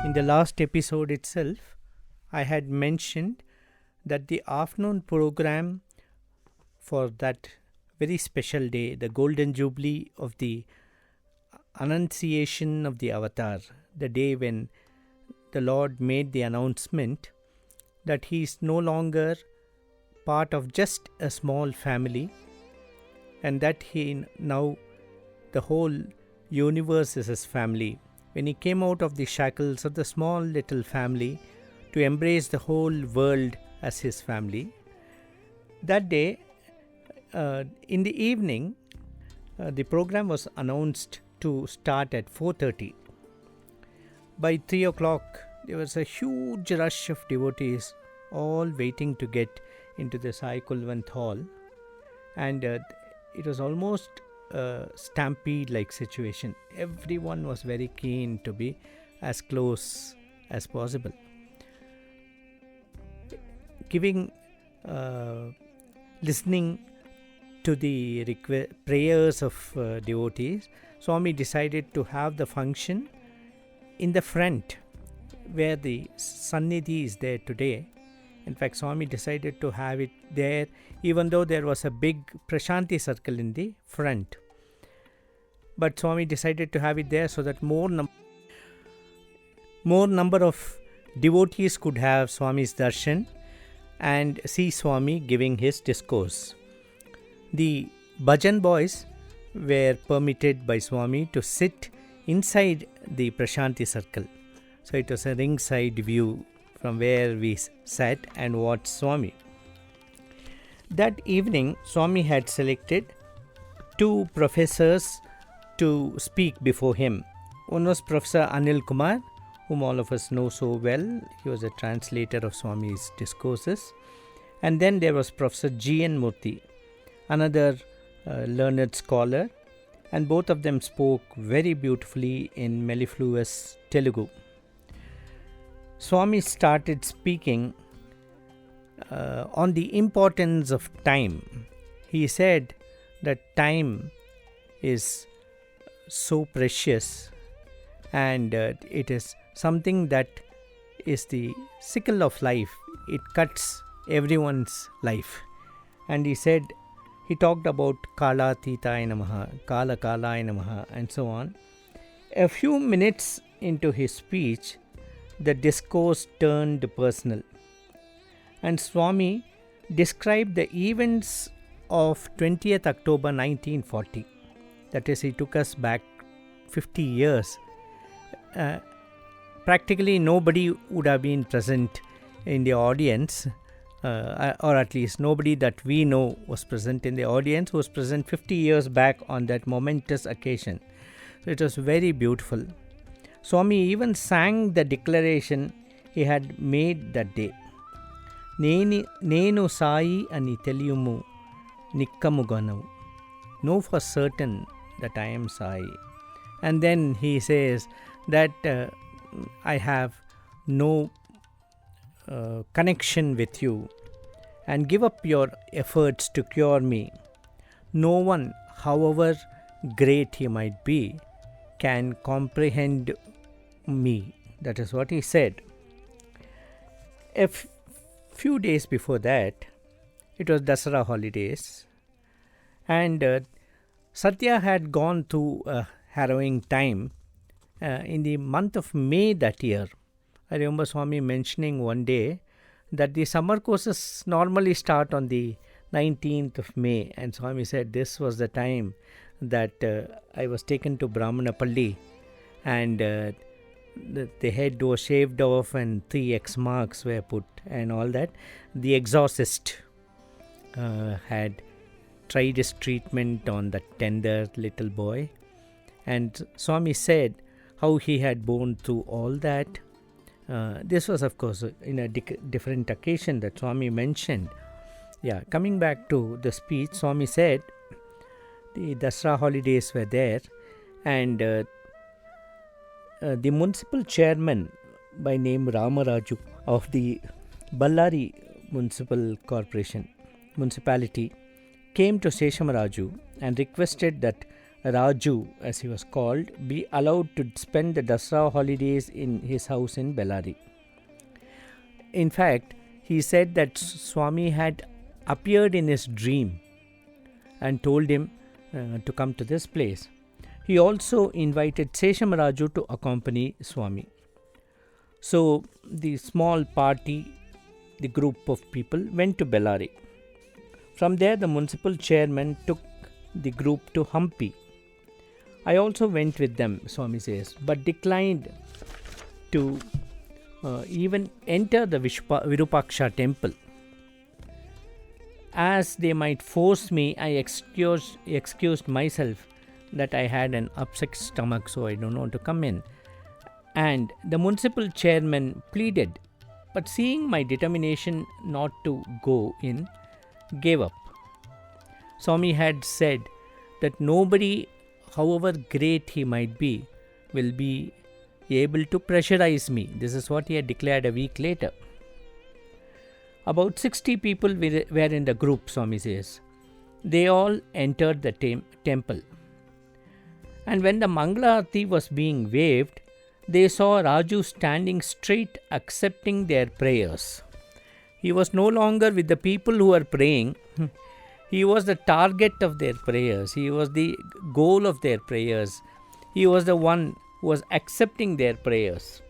In the last episode itself, I had mentioned that the afternoon program for that very special day, the golden jubilee of the annunciation of the Avatar, the day when the Lord made the announcement that he is no longer part of just a small family, and that he now the whole universe is his family. When he came out of the shackles of the small little family to embrace the whole world as his family, that day in the evening the program was announced to start at 4:30. By 3 o'clock there was a huge rush of devotees all waiting to get into the Sai Kulwant hall, and it was almost a stampede like situation. Everyone was very keen to be as close as possible, listening to the prayers of devotees. Swami decided to have the function in the front where the Sannidhi is there today. In fact, Swami decided to have it there, even though there was a big Prashanti circle in the front. But Swami decided to have it there so that more number of devotees could have Swami's darshan and see Swami giving his discourse. The bhajan boys were permitted by Swami to sit inside the Prashanti circle. So it was a ringside view from where we sat and watched Swami. That evening, Swami had selected two professors to speak before him. One was Professor Anil Kumar, whom all of us know so well. He was a translator of Swami's discourses. And then there was Professor G.N. Murthy, another learned scholar, and both of them spoke very beautifully in mellifluous Telugu. Swami started speaking on the importance of time. He said that time is so precious, and it is something that is the sickle of life. It cuts everyone's life. And he talked about Kala Titaya Namaha, Kala Kalaya Namaha, and so on. A few minutes into his speech, the discourse turned personal, and Swami described the events of 20th October 1940. That is, he took us back 50 years. Practically nobody would have been present in the audience, or at least nobody that we know was present in the audience who was present 50 years back on that momentous occasion. So it was very beautiful. Swami even sang the declaration he had made that day. Nenu Sai ani teliyumu nikkamuganavu. Know for certain that I am Sai. And then he says that I have no connection with you, and give up your efforts to cure me. No one, however great he might be, can comprehend me. That is what he said. A few days before that, it was Dasara holidays, and Sathya had gone through a harrowing time in the month of May that year. I remember Swami mentioning one day that the summer courses normally start on the 19th of May, and Swami said this was the time that I was taken to Brahmanapalli, and the head was shaved off and 3 X marks were put and all that. The exorcist had tried his treatment on the tender little boy, and Swami said how he had borne through all that. This was, of course, in a different occasion that Swami mentioned. Coming back to the speech, Swami said the Dasara holidays were there, and the municipal chairman by name Ramaraju of the Ballari municipality came to Seshamaraju and requested that Raju, as he was called, be allowed to spend the Dasra holidays in his house in Bellary. In fact, he said that Swami had appeared in his dream and told him to come to this place. He also invited Seshamaraju to accompany Swami. So the small party, the group of people, went to Bellary. From there, the municipal chairman took the group to Hampi. I also went with them, Swami says, but declined to even enter the Virupaksha temple. As they might force me, I excused myself that I had an upset stomach, so I don't want to come in. And the municipal chairman pleaded, but seeing my determination not to go in, gave up. Swami had said that nobody, however great he might be, will be able to pressurize me. This is what he had declared a week later. About 60 people were in the group, Swami says. They all entered the temple. And when the Mangala Arati was being waved, they saw Raju standing straight, accepting their prayers. He was no longer with the people who were praying. He was the target of their prayers. He was the goal of their prayers. He was the one who was accepting their prayers.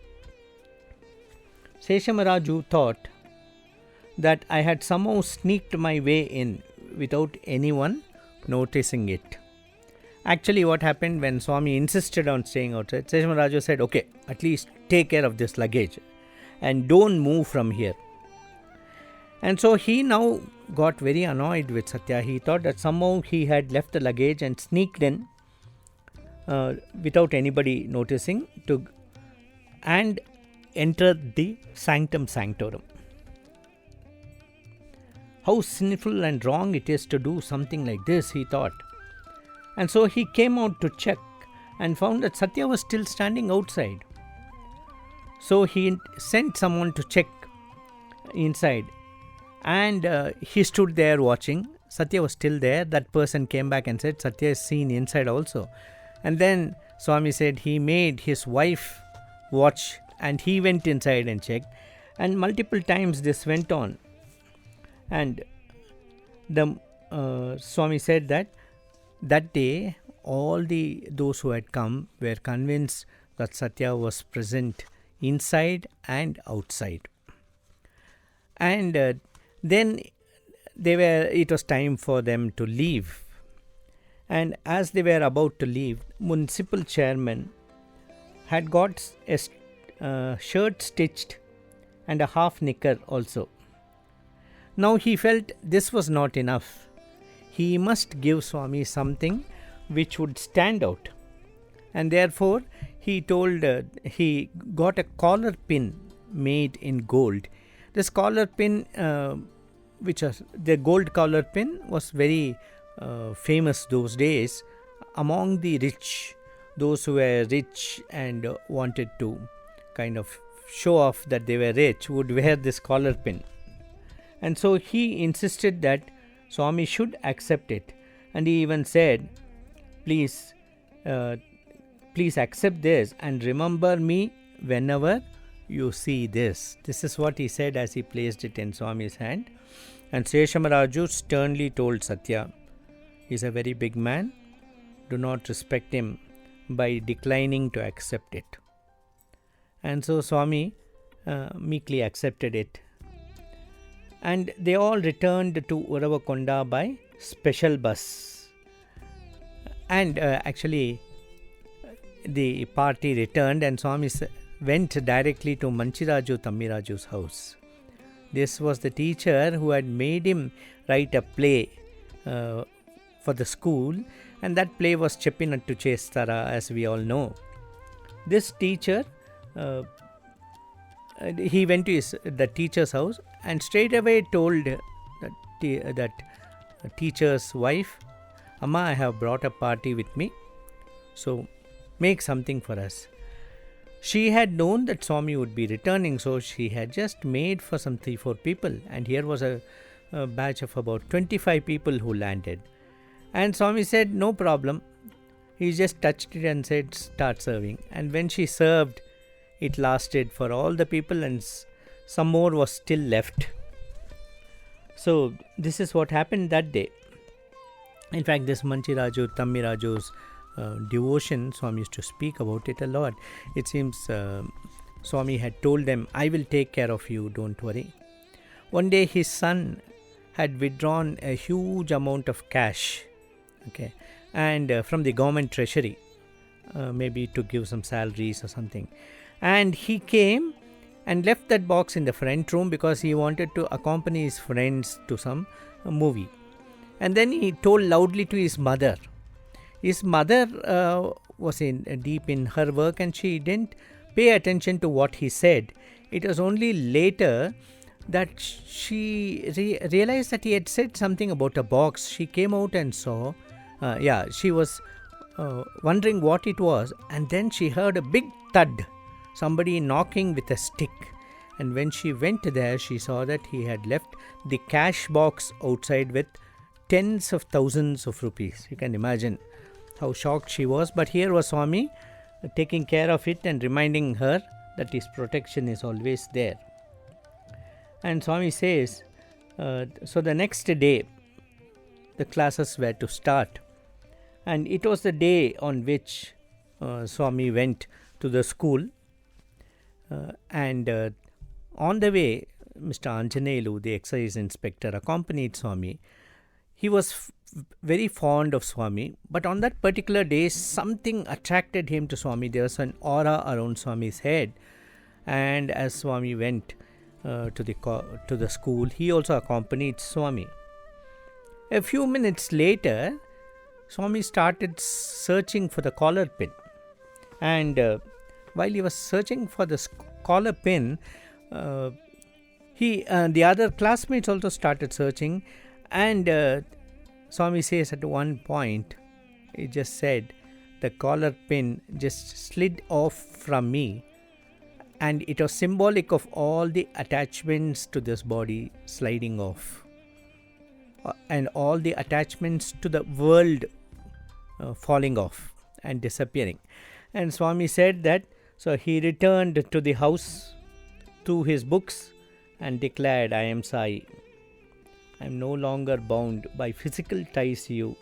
Seshamaraju thought that I had somehow sneaked my way in without anyone noticing it. Actually, what happened when Swami insisted on staying outside, Seshamaraju said, okay, at least take care of this luggage and don't move from here. And so he now got very annoyed with Sathya. He thought that somehow he had left the luggage and sneaked in without anybody noticing and entered the sanctum sanctorum. How sinful and wrong it is to do something like this, he thought. And so he came out to check and found that Sathya was still standing outside. So he sent someone to check inside. And he stood there watching. Sathya was still there. That person came back and said, Sathya is seen inside also. And then Swami said he made his wife watch and he went inside and checked. And multiple times this went on. And the Swami said that day all those who had come were convinced that Sathya was present inside and outside. And then it was time for them to leave. And as they were about to leave, municipal chairman had got a shirt stitched and a half knicker also. Now he felt this was not enough. He must give Swami something which would stand out. And therefore he he got a collar pin made in gold. This collar pin, the gold collar pin, was very famous those days among the rich. Those who were rich and wanted to kind of show off that they were rich would wear this collar pin. And so he insisted that Swami should accept it. And he even said, please accept this and remember me whenever you see this. This is what he said as he placed it in Swami's hand. And Seshamaraju sternly told Sathya, he is a very big man. Do not respect him by declining to accept it. And so Swami meekly accepted it. And they all returned to Uravakonda by special bus. And actually, the party returned and Swami went directly to Manchiraju Tammiraju's house. This was the teacher who had made him write a play for the school, and that play was Cheppinattu Chestara, as we all know. This teacher, he went to the teacher's house and straight away told that teacher's wife, Amma, I have brought a party with me, so make something for us. She had known that Swami would be returning, so she had just made for some 3-4 people, and here was a batch of about 25 people who landed. And Swami said, no problem, He just touched it and said, start serving. And when she served, it lasted for all the people, and some more was still left. So this is what happened that day. In fact, this Manchiraju, Tammiraju's devotion, Swami used to speak about it a lot. It seems Swami had told them, I will take care of you, don't worry. One day his son had withdrawn a huge amount of cash, and from the government treasury, maybe to give some salaries or something. And he came and left that box in the front room because he wanted to accompany his friends to some movie. And then he told loudly to his mother. His mother was deep in her work, and she didn't pay attention to what he said. It was only later that she realized that he had said something about a box. She came out and saw, she was wondering what it was, and then she heard a big thud, somebody knocking with a stick. And when she went there, she saw that he had left the cash box outside with tens of thousands of rupees. You can imagine how shocked she was. But here was Swami taking care of it and reminding her that his protection is always there. And Swami says, so the next day, the classes were to start. And it was the day on which Swami went to the school. And on the way, Mr. Anjanelu, the excise inspector, accompanied Swami. He was very fond of Swami, but on that particular day, something attracted him to Swami. There was an aura around Swami's head. And as Swami went to the school, he also accompanied Swami. A few minutes later, Swami started searching for the collar pin. And while he was searching for the collar pin, the other classmates also started searching. And Swami says at one point, he just said, the collar pin just slid off from me, and it was symbolic of all the attachments to this body sliding off, and all the attachments to the world falling off and disappearing. And Swami said that, so he returned to the house through his books and declared, I am Sai. I am no longer bound by physical ties to you,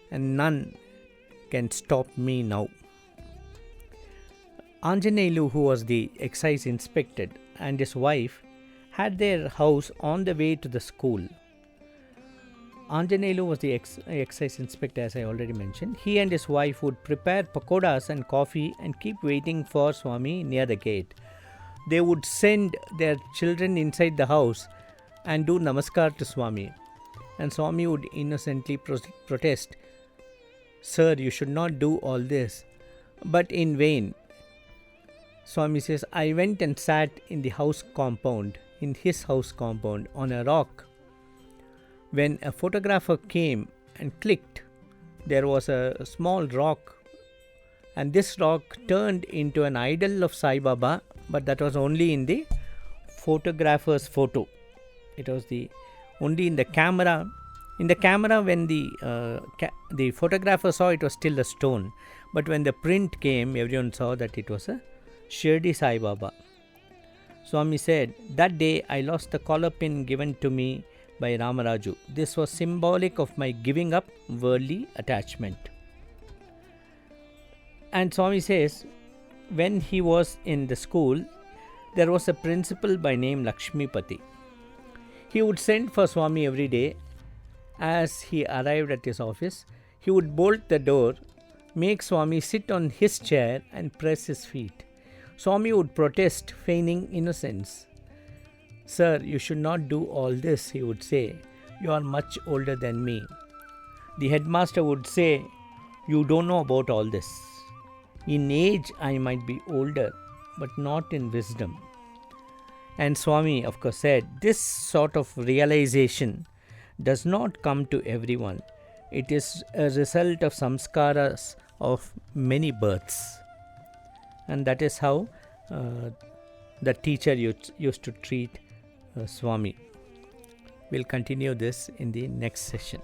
and none can stop me now. Anjanelu, who was the excise inspector, and his wife had their house on the way to the school. Anjanelu was the excise inspector, as I already mentioned. He and his wife would prepare pakodas and coffee and keep waiting for Swami near the gate. They would send their children inside the house and do namaskar to Swami. And Swami would innocently protest, Sir, you should not do all this. But in vain. Swami says, I went and sat in his house compound, on a rock. When a photographer came and clicked, there was a small rock, and this rock turned into an idol of Sai Baba, but that was only in the photographer's photo. It was only in the camera. In the camera, when the photographer saw, it was still a stone. But when the print came, everyone saw that it was a Shirdi Sai Baba. Swami said, that day I lost the collar pin given to me by Ramaraju. This was symbolic of my giving up worldly attachment. And Swami says, when he was in the school, there was a principal by name Lakshmipati. He would send for Swami every day. As he arrived at his office, he would bolt the door, make Swami sit on his chair and press his feet. Swami would protest, feigning innocence. Sir, you should not do all this, he would say. You are much older than me. The headmaster would say, you don't know about all this. In age, I might be older, but not in wisdom. And Swami, of course, said, this sort of realization does not come to everyone. It is a result of samskaras of many births. And that is how the teacher used to treat Swami. We'll continue this in the next session.